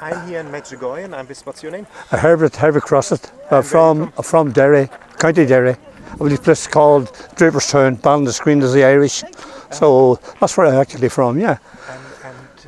I'm here in Medjugorje, and what's your name? Herbert Crosset, from Derry, County Derry. A little place called Draperstown, Ballinascreen is the Irish. So that's where I'm actually from, yeah. And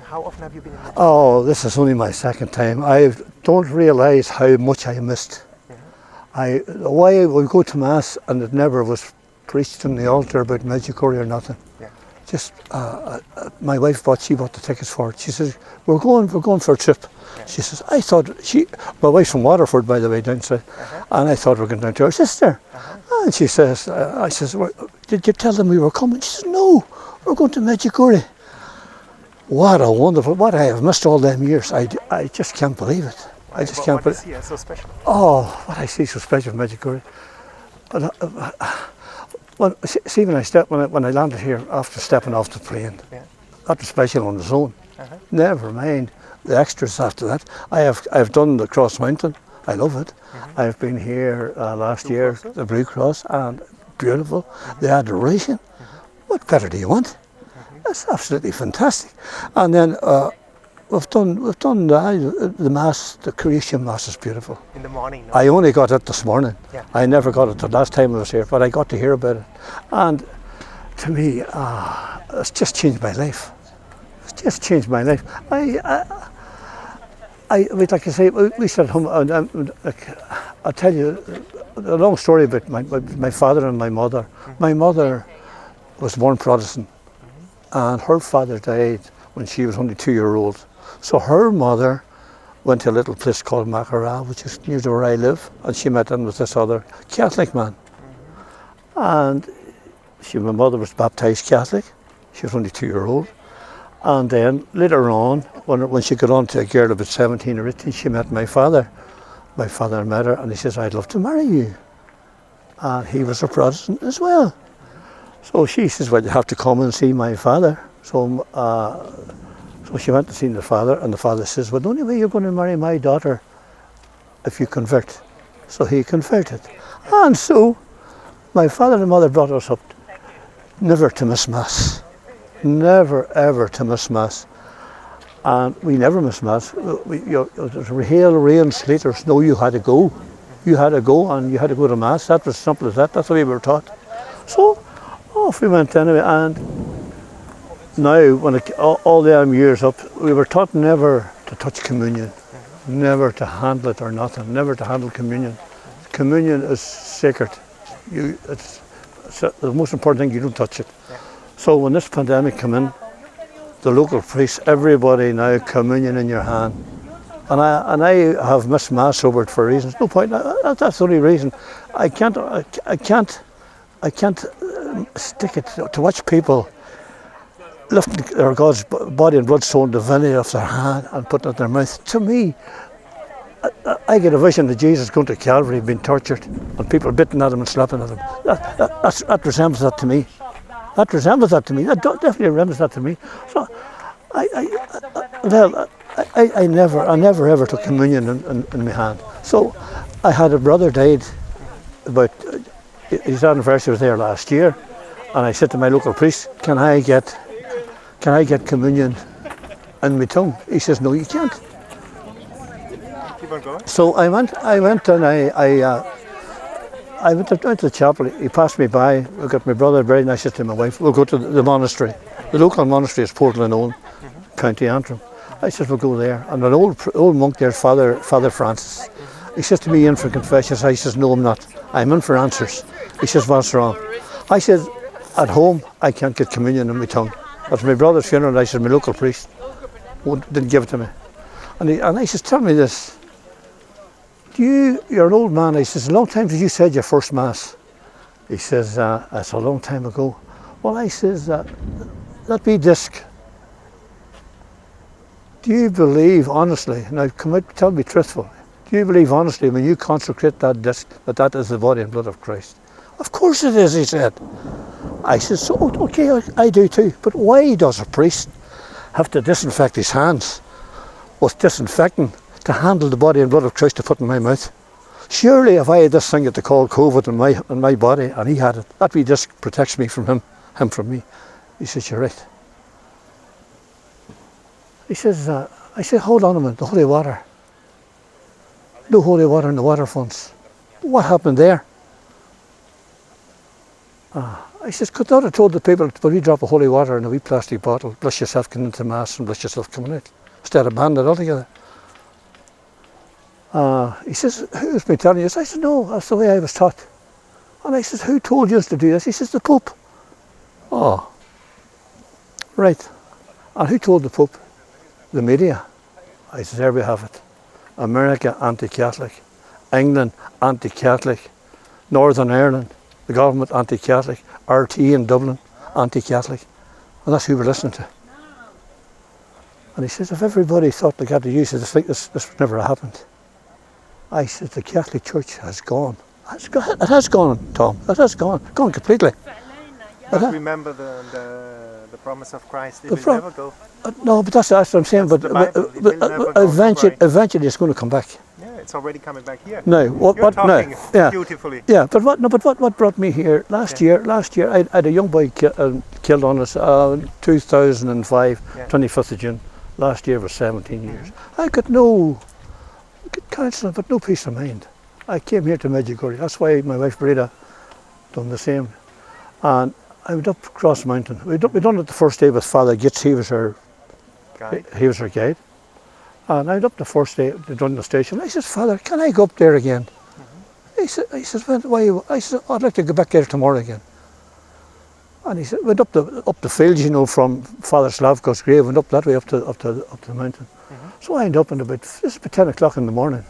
how often have you been in Medjugorje? Oh, this is only my second time. I don't realise how much I missed. The way we go to Mass, and it never was preached on the altar about Medjugorje or nothing. Yeah. Just my wife bought the tickets for it. She says, we're going for a trip. Yeah. She says, my wife's from Waterford, by the way, down south, and I thought we were going down to her sister. And she says, I says, did you tell them we were coming? She says, no, we're going to Medjugorje. What a wonderful, what I have missed all them years. I just can't believe it. I just can't believe it. What is so special? Oh, what I see so special in Medjugorje. Well, see, when I landed here after stepping off the plane, that was special on its own. Never mind the extras after that. I've done the Cross Mountain. I love it. I've been here last year, the Blue Cross, and beautiful. The adoration. What better do you want? That's absolutely fantastic. And then we've done the Mass. The Creation Mass is beautiful. In the morning. No? I only got it this morning. Yeah. I never got it the last time I was here, but I got to hear about it. And to me, it's just changed my life. It's just changed my life. Like I say, we sat at home, and I'll tell you a long story about my father and my mother. My mother was born Protestant, and her father died when she was only 2 years old. So her mother went to a little place called Mejdgorje, which is near to where I live, and she met in with this other Catholic man. And my mother was baptised Catholic. She was only 2 years old. And then later on, when she got on to a girl about 17 or 18, she met my father. My father met her, and he says, I'd love to marry you. And he was a Protestant as well. So she says, well, you have to come and see my father. So she went to see the father, and the father says, well, the only way you're going to marry my daughter if you convert. So he converted. And so my father and mother brought us up never to miss Mass. Never, ever to miss Mass. And we never missed Mass. Hail, rain, sleet or snow, you had to go. You had to go, and you had to go to Mass. That was simple as that. That's the way we were taught. So off we went anyway. And now, when all them years up, we were taught never to touch communion, never to handle it or nothing, never to handle communion. Communion is sacred. It's the most important thing, you don't touch it. So when this pandemic came in, the local priests, everybody now, communion in your hand. And I have missed Mass over it for reasons. No point. That's the only reason. I can't stick it to watch people lifting their God's body and blood, soul, divinity off their hand and putting it in their mouth. To me, I get a vision of Jesus going to Calvary, being tortured, and people bitten at him and slapping at him. That resembles that to me. That resembles that to me. That definitely resembles that to me. So, I never ever took communion in my hand. So, I had a brother died about his anniversary was there last year, and I said to my local priest, "Can I get communion in my tongue?" He says, "No, you can't." Keep on going. So I went and I went to the chapel. He passed me by. I got my brother buried, and I said to my wife, "We'll go to the monastery." The local monastery is Portland, County Antrim. I said, "We'll go there." And an old monk there, Father Francis. He says to me, "In for confession?" I says, "No, I'm not. I'm in for answers." He says, "What's wrong?" I said, "At home, I can't get communion in my tongue." At my brother's funeral, I said, "My local priest didn't give it to me." And I says, "Tell me this. You're an old man." I says, "A long time since you said your first Mass." He says, "That's a long time ago." Well, I says, "That be disc. Do you believe honestly, now come out, tell me truthfully, do you believe honestly when you consecrate that disc that is the body and blood of Christ?" "Of course it is," he said. I said, "So, okay, I do too. But why does a priest have to disinfect his hands with disinfectant to handle the body and blood of Christ to put in my mouth? Surely if I had this thing that they call COVID in my body and he had it, that wee disc protects me from him from me." He says, "You're right." He says, I said, hold on a minute, the holy water. No holy water in the water fonts. What happened there? I said, could not have told the people, when we drop a holy water in a wee plastic bottle, bless yourself coming into Mass and bless yourself coming out. Instead of banning it altogether. He says, who's been telling you this? I said, no, that's the way I was taught. And I said, who told you to do this? He says, the Pope. Oh, right. And who told the Pope? The media. I said, there we have it. America, anti-Catholic. England, anti-Catholic. Northern Ireland, the government, anti-Catholic. RT in Dublin, anti-Catholic. And that's who we're listening to. And he says, if everybody thought they had to use it, this would never have happened. I said, the Catholic Church has gone. It has gone, Tom. It has gone completely. But remember the promise of Christ, it will never go. No, but that's what I'm saying. But eventually it's going to come back. Yeah, it's already coming back here. No, You're talking beautifully. Yeah, but what brought me here last year? I had a young boy killed on us, 2005, 25th of June. Last year was 17 years. I got no counselling, but no peace of mind. I came here to Medjugorje. That's why my wife Breda done the same. And I went up across the mountain. We done it the first day with Father Gitz. He was our guide. And I went up the first day to run the station. I said, Father, can I go up there again? He says, why? I said, I'd like to go back there tomorrow again. And he said, went up the fields, you know, from Father Slavko's grave, went up that way up to the mountain. So I ended up this is about 10 o'clock in the morning.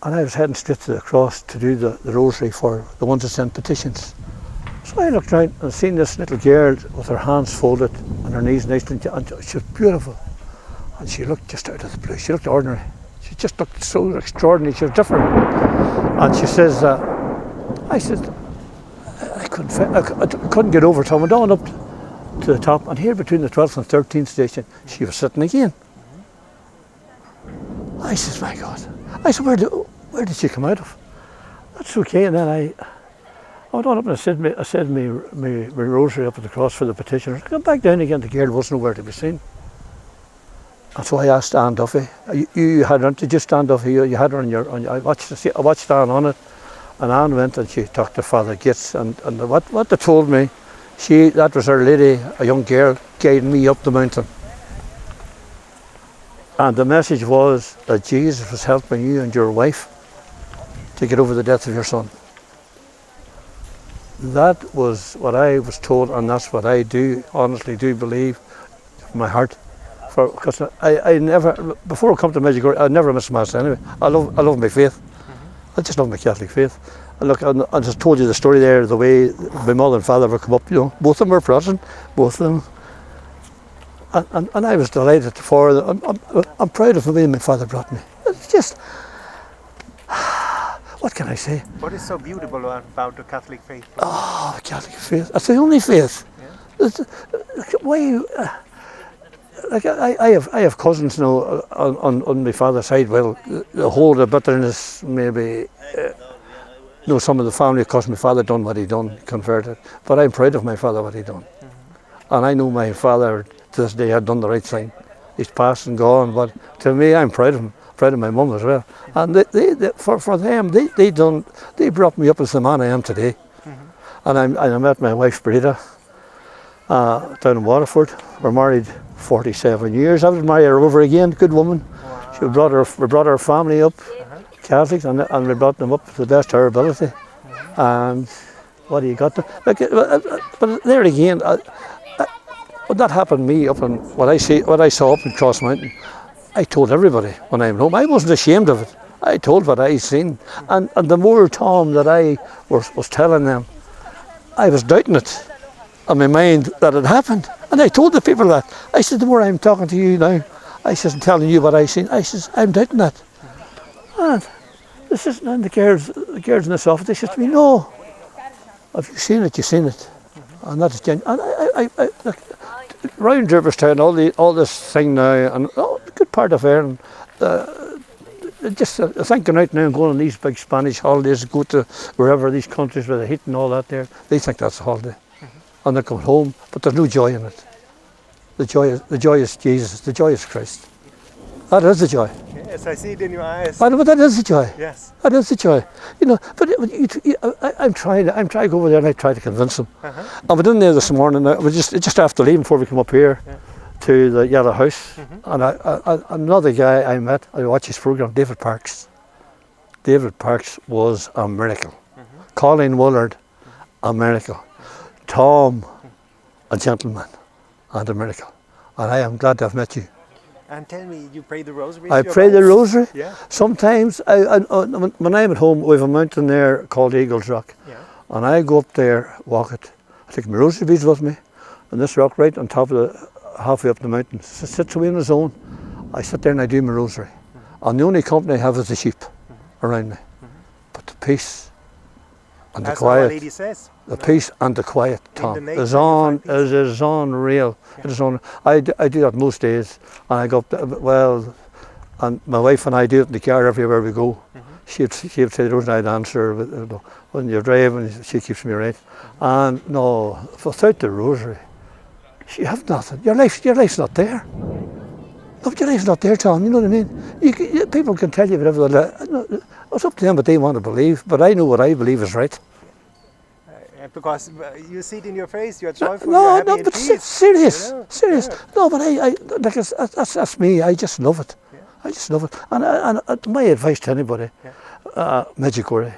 And I was heading straight to the cross to do the rosary for the ones that sent petitions. So I looked around and seen this little girl with her hands folded and her knees nice and she was beautiful. And she looked just out of the blue. She looked ordinary. She just looked so extraordinary. She was different. And she says, I said, I couldn't get over to her. I went on up to the top, and here between the 12th and 13th station, she was sitting again. I said, my God. I said, where did she come out of? That's okay. And then I went on up and I said my rosary up at the cross for the petitioners. I come back down again, the girl wasn't nowhere to be seen. And so I asked Anne Duffy, you had her, did you stand Duffy? You had her on your I watched Anne on it, and Anne went and she talked to Father Gitz, and what they told me, that was her lady, a young girl, guiding me up the mountain. And the message was that Jesus was helping you and your wife to get over the death of your son. That was what I was told, and that's what I honestly do believe from my heart. Because I never, before I come to Medjugorje, I never miss Mass anyway. I love my faith. I just love my Catholic faith. And look, I just told you the story there, the way my mother and father would come up, you know, both of them were Protestant, both of them. And I was delighted for them. I'm proud of the way my father brought me. It's just, what can I say? What is so beautiful about the Catholic faith? Oh, the Catholic faith. That's the only faith. Yeah. Why? Like I have cousins now on my father's side. Well, the whole the bitterness maybe. No, some of the family, of course, my father done what he done, converted. But I'm proud of my father what he done, and I know my father to this day had done the right thing. He's passed and gone, but to me, I'm proud of him. Proud of my mum as well. And for them, they brought me up as the man I am today. And I met my wife Breda down in Waterford. We're married 47 years. I was married her over again. Good woman. Wow. We brought our family up, Catholics, and we brought them up to the best of our ability. And what do you got to? But there again, when that happened to me up in what I saw up in Cross Mountain, I told everybody when I went home. I wasn't ashamed of it. I told what I seen, and the more, Tom, that I was telling them, I was doubting it in my mind that it happened. And I told the people that. I said, the more I'm talking to you now, I said, I'm telling you what I seen. I said, I'm doubting that. And this is, and the girls in this office, they said to me, no, if you've seen it, you've seen it. And that is genuine. And I look, round Herbertstown, all this thing now, and a good part of Ireland, just thinking out now and going on these big Spanish holidays, go to wherever these countries with the heat and all that there, they think that's a holiday. And they come home, but there's no joy in it. the joy is Jesus, the joy is Christ. That is the joy. Yes, I see it in your eyes. But that is the joy. Yes. That is the joy. You know, but I'm trying to go over there and I try to convince them. I was in there this morning. I was just after leaving before we come up here to the Yellow House, and another guy I met. I watched his program, David Parks. David Parks was a miracle. Colleen Willard, a miracle. Tom, a gentleman, and a miracle. And I am glad to have met you. And tell me, you pray the rosary? I pray the rosary. Yeah. Sometimes, when I'm at home, we have a mountain there called Eagles Rock. Yeah. And I go up there, walk it. I take my rosary beads with me, and this rock right on top of the, halfway up the mountain, sits away in the zone. I sit there and I do my rosary. And the only company I have is the sheep around me. But the peace and the quiet. Our Lady says. The peace and the quiet, Tom, is unreal. Yeah. It is on. I do that most days, and I go up there, well, and my wife and I do it in the car everywhere we go. She'd say the rosary, I'd answer when you're driving. She keeps me right. And no, without the rosary, you have nothing. Your life's not there. No, your life's not there, Tom. You know what I mean? People can tell you whatever. It's up to them what they want to believe. But I know what I believe is right. Because you see it in your face, you're joyful, No, you're happy no, and but peace. serious. Yeah. No, but like that's me. I just love it. Yeah. I just love it. And my advice to anybody, Medjugorje,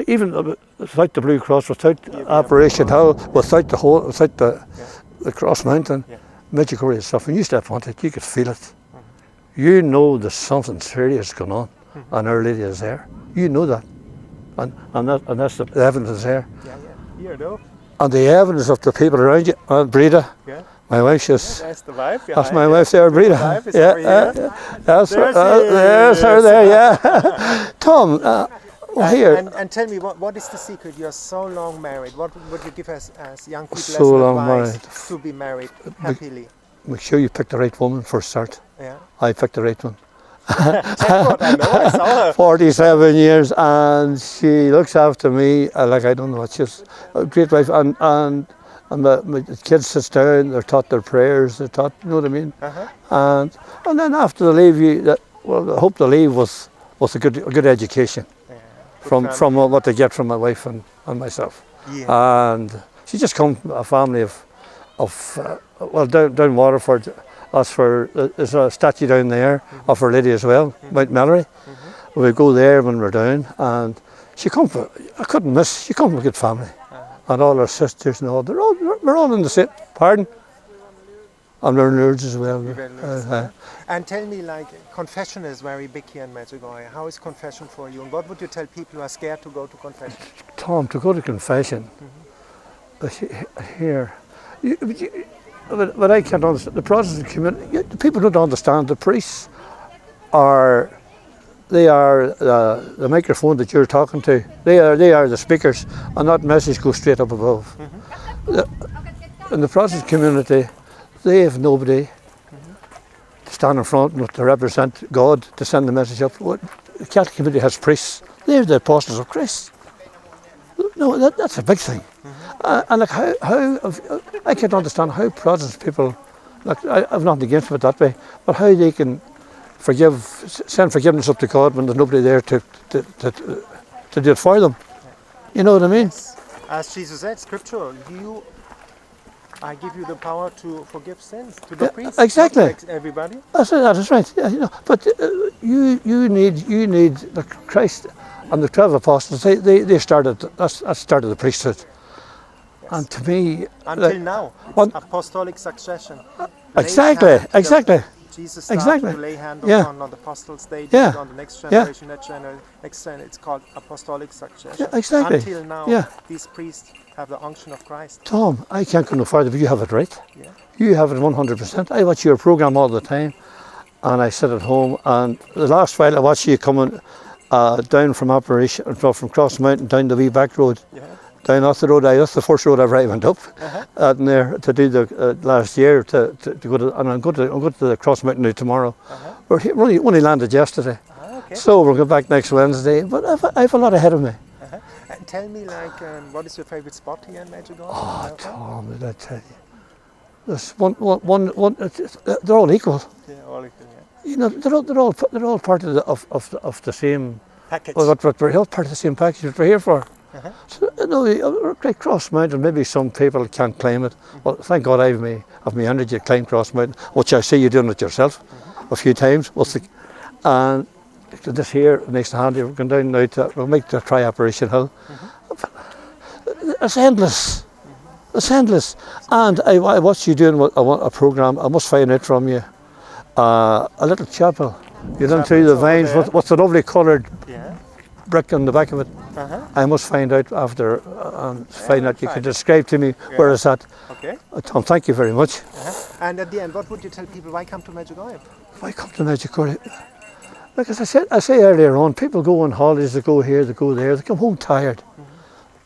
even without the Blue Cross, without Operation Hull, without the Cross Mountain, Medjugorje is suffering. You step on it, you could feel it. You know there's something serious going on, and Our Lady is there. You know that. And that's the evidence is there. Here, no? And the evidence of the people around you, Breda, my wife, That's the wife. that's my wife there, Breda. The wife is over here. There's her there, yeah. Tom, here. And tell me, what is the secret? You're so long married. What would you give us as young people So as long advice to be married happily? Make sure you pick the right woman for a start. Yeah. I picked the right one. Jackpot, I know, I saw her. 47 years, and she looks after me like I don't know what. She's a great wife, and my kids sit down. They're taught their prayers. They're taught, you know what I mean. And then after they leave, I hope they leave with a good education from what they get from my wife and myself. Yeah. And she just comes from a family of down Waterford. There's a statue down there of Our Lady as well, Mount Mallory. We go there when we're down, and she come from, I couldn't miss, she come from a good family. And all her sisters and all, we're all in the same, pardon? And we're nerds as well. And tell me, confession is very big here in Medjugorje. How is confession for you? And what would you tell people who are scared to go to confession? Tom, to go to confession, here, but I can't understand, the Protestant community, the people don't understand, the priests they are the microphone that you're talking to. They are the speakers, and that message goes straight up above. In the Protestant community, they have nobody to stand in front and to represent God, to send the message up. The Catholic community has priests. They're the apostles of Christ. No, that's a big thing. And like how I can't understand how Protestant people, like I've nothing against it that way, but how they can send forgiveness up to God when there's nobody there to do it for them. You know what I mean? As Jesus said, scriptural, I give you the power to forgive sins to the priests. Exactly. Not everybody. That is right. Yeah, you know, but you need the Christ and the 12 apostles. They started the priesthood. Yes. And to me, until now, apostolic succession. Exactly. Jesus started to lay hand on the apostles. They did it on the next generation, next generation. It's called apostolic succession. Yeah, exactly. Until now, these priests have the unction of Christ. Tom, I can't go no further, but you have it right. Yeah. You have it 100%. I watch your program all the time, and I sit at home. And the last while I watched you coming down from Cross Mountain down the wee back road. Yeah. Down off the road, that's the first road I've ever went up there to do the last year to go to, and I'm going to the Cross Mountain now tomorrow. We only landed yesterday, so we'll go back next Wednesday. But I have a lot ahead of me. And tell me, what is your favorite spot here in Medjugorje? Oh, Tom, did I tell you? There's one, they're all equal. Yeah, all equal, yeah. You know, they're all part of the same Package. What we're all part of the same package that we're here for. So, you know, like Cross Mountain, maybe some people can't climb it. Well, thank God I've my energy to climb Cross Mountain, which I see you doing it yourself a few times. And this here, next to Handy, we're going down now we'll make the Tri-Apparition Hill. It's endless. It's endless. And I watched you doing a program. I must find out from you. A little chapel. You done through the vines. What's the lovely coloured brick on the back of it? I must find out after and find out. You can describe to me where it's at. Okay. Tom, thank you very much. And at the end, what would you tell people? Why come to Medjugorje? Why come to Medjugorje? Like as I say earlier on, people go on holidays, they go here, they go there, they come home tired.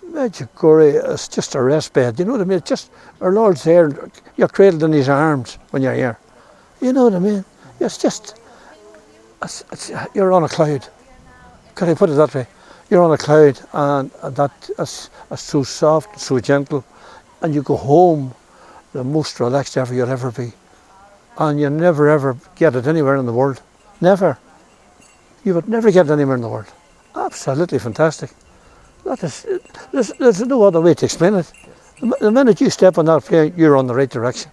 Medjugorje is just a rest bed, you know what I mean? It's just, our Lord's there, you're cradled in His arms when you're here. You know what I mean? It's just, you're on a cloud. Can I put it that way? You're on a cloud, and that's so soft, so gentle, and you go home the most relaxed ever you'll ever be. And you never ever get it anywhere in the world. Never. You would never get it anywhere in the world. Absolutely fantastic. That is, there's no other way to explain it. The minute you step on that plane, you're on the right direction.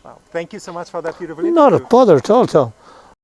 Wow. Thank you so much for that beautiful interview. Not a bother at all, Tom.